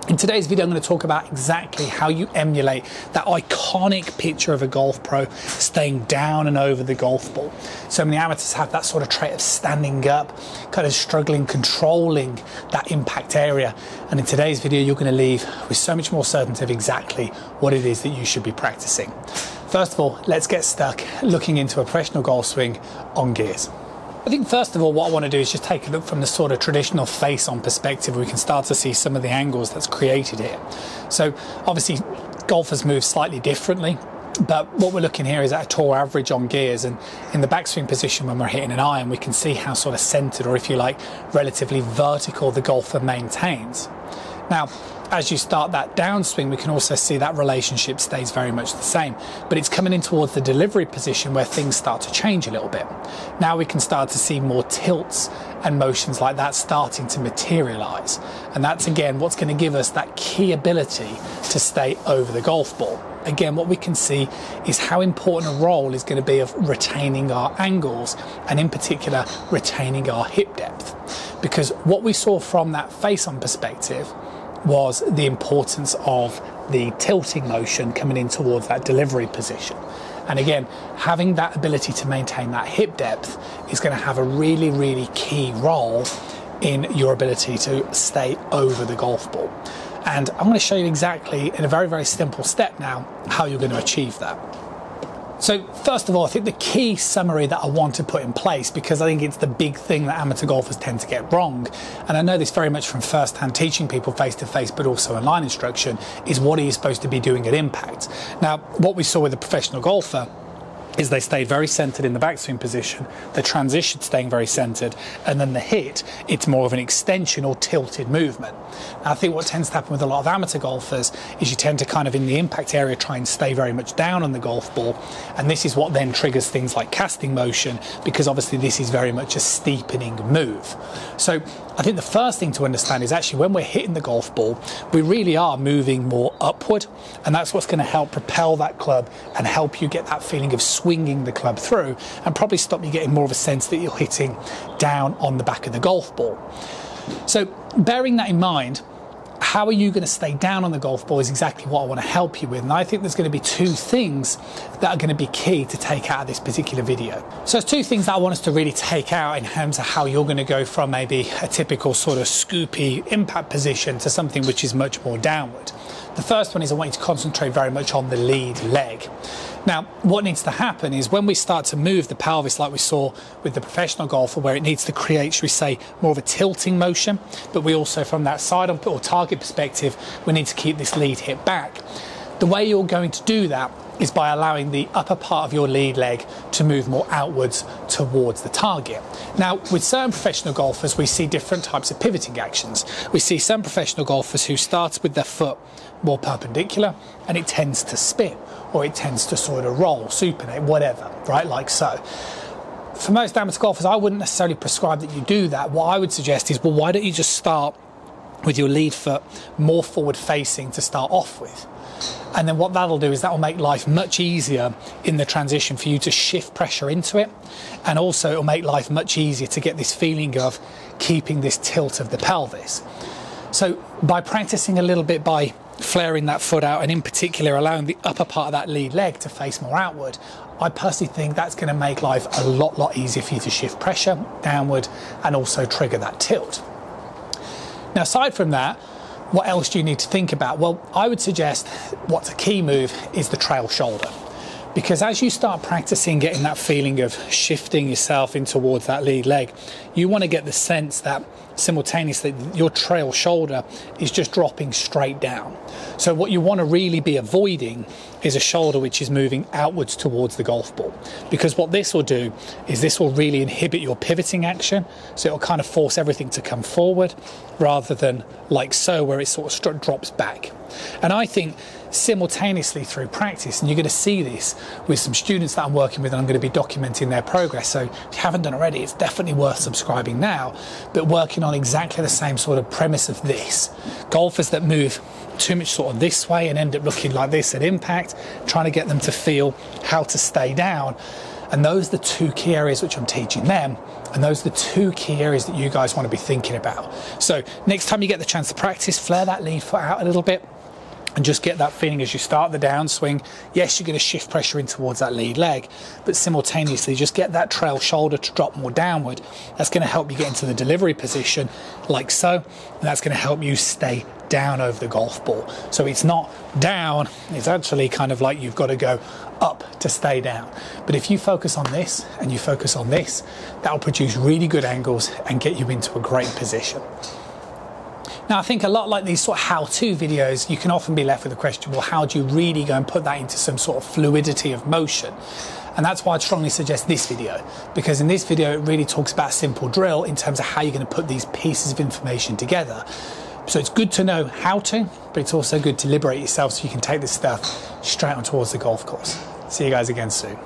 In today's video, I'm going to talk about exactly how you emulate that iconic picture of a golf pro staying down and over the golf ball. So many amateurs have that sort of trait of standing up, kind of struggling, controlling that impact area. And in today's video, you're going to leave with so much more certainty of exactly what it is that you should be practicing. First of all, let's get stuck looking into a professional golf swing on gears. I think first of all what I want to do is just take a look from the sort of traditional face-on perspective. We can start to see some of the angles that's created here. So obviously golfers move slightly differently, but what we're looking here is at a tour average on gears, and in the backswing position when we're hitting an iron we can see how sort of centered, or if you like relatively vertical, the golfer maintains. Now as you start that downswing, we can also see that relationship stays very much the same, but it's coming in towards the delivery position where things start to change a little bit. Now we can start to see more tilts and motions like that starting to materialize, and that's again what's going to give us that key ability to stay over the golf ball. Again, what we can see is how important a role is going to be of retaining our angles, and in particular retaining our hip depth, because what we saw from that face-on perspective was the importance of the tilting motion coming in towards that delivery position. And again, having that ability to maintain that hip depth is going to have a really, really key role in your ability to stay over the golf ball. And I'm going to show you exactly in a very, very simple step now how you're going to achieve that. So first of all, I think the key summary that I want to put in place, because I think it's the big thing that amateur golfers tend to get wrong, and I know this very much from first-hand teaching people face-to-face but also online instruction, is what are you supposed to be doing at impact. Now what we saw with a professional golfer is they stayed very centered in the backswing position, the transition staying very centered, and then the hit, it's more of an extension or tilted movement. Now, I think what tends to happen with a lot of amateur golfers is you tend to kind of in the impact area try and stay very much down on the golf ball, and this is what then triggers things like casting motion, because obviously this is very much a steepening move. So I think the first thing to understand is actually when we're hitting the golf ball, we really are moving more upward, and that's what's going to help propel that club and help you get that feeling of swinging the club through, and probably stop you getting more of a sense that you're hitting down on the back of the golf ball. So bearing that in mind, how are you going to stay down on the golf ball is exactly what I want to help you with, and I think there's going to be two things that are going to be key to take out of this particular video. So there's two things that I want us to really take out in terms of how you're going to go from maybe a typical sort of scoopy impact position to something which is much more downward. The first one is I want you to concentrate very much on the lead leg. Now, what needs to happen is when we start to move the pelvis like we saw with the professional golfer, where it needs to create, should we say, more of a tilting motion, but we also from that side on or target perspective, we need to keep this lead hip back. The way you're going to do that is by allowing the upper part of your lead leg to move more outwards towards the target. Now, with certain professional golfers, we see different types of pivoting actions. We see some professional golfers who start with their foot more perpendicular and it tends to spin, or it tends to sort of roll, supinate, whatever, right, like so. For most amateur golfers, I wouldn't necessarily prescribe that you do that. What I would suggest is, well, why don't you just start with your lead foot more forward facing to start off with? And then what that'll do is that will make life much easier in the transition for you to shift pressure into it, and also it'll make life much easier to get this feeling of keeping this tilt of the pelvis. So by practicing a little bit by flaring that foot out, and in particular allowing the upper part of that lead leg to face more outward, I personally think that's going to make life a lot easier for you to shift pressure downward and also trigger that tilt. Now aside from that, what else do you need to think about? Well, I would suggest what's a key move is the trail shoulder, because as you start practicing getting that feeling of shifting yourself in towards that lead leg, you want to get the sense that simultaneously your trail shoulder is just dropping straight down. So what you want to really be avoiding is a shoulder which is moving outwards towards the golf ball, because what this will do is this will really inhibit your pivoting action, so it'll kind of force everything to come forward rather than like so, where it sort of drops back. And I think simultaneously through practice, and you're going to see this with some students that I'm working with, and I'm going to be documenting their progress, so if you haven't done already, it's definitely worth subscribing now, but working on exactly the same sort of premise of this. Golfers that move too much sort of this way and end up looking like this at impact, trying to get them to feel how to stay down. And those are the two key areas which I'm teaching them, and And those are the two key areas that you guys want to be thinking about. So next time you get the chance to practice, flare that lead foot out a little bit and just get that feeling as you start the downswing. Yes, you're going to shift pressure in towards that lead leg, but simultaneously just get that trail shoulder to drop more downward. That's going to help you get into the delivery position like so, and that's going to help you stay down over the golf ball. So it's not down, it's actually kind of like you've got to go up to stay down. But if you focus on this and you focus on this, that'll produce really good angles and get you into a great position. Now, I think a lot like these sort of how-to videos, you can often be left with the question, well, how do you really go and put that into some sort of fluidity of motion? And that's why I'd strongly suggest this video, because in this video, it really talks about a simple drill in terms of how you're going to put these pieces of information together. So it's good to know how to, but it's also good to liberate yourself so you can take this stuff straight on towards the golf course. See you guys again soon.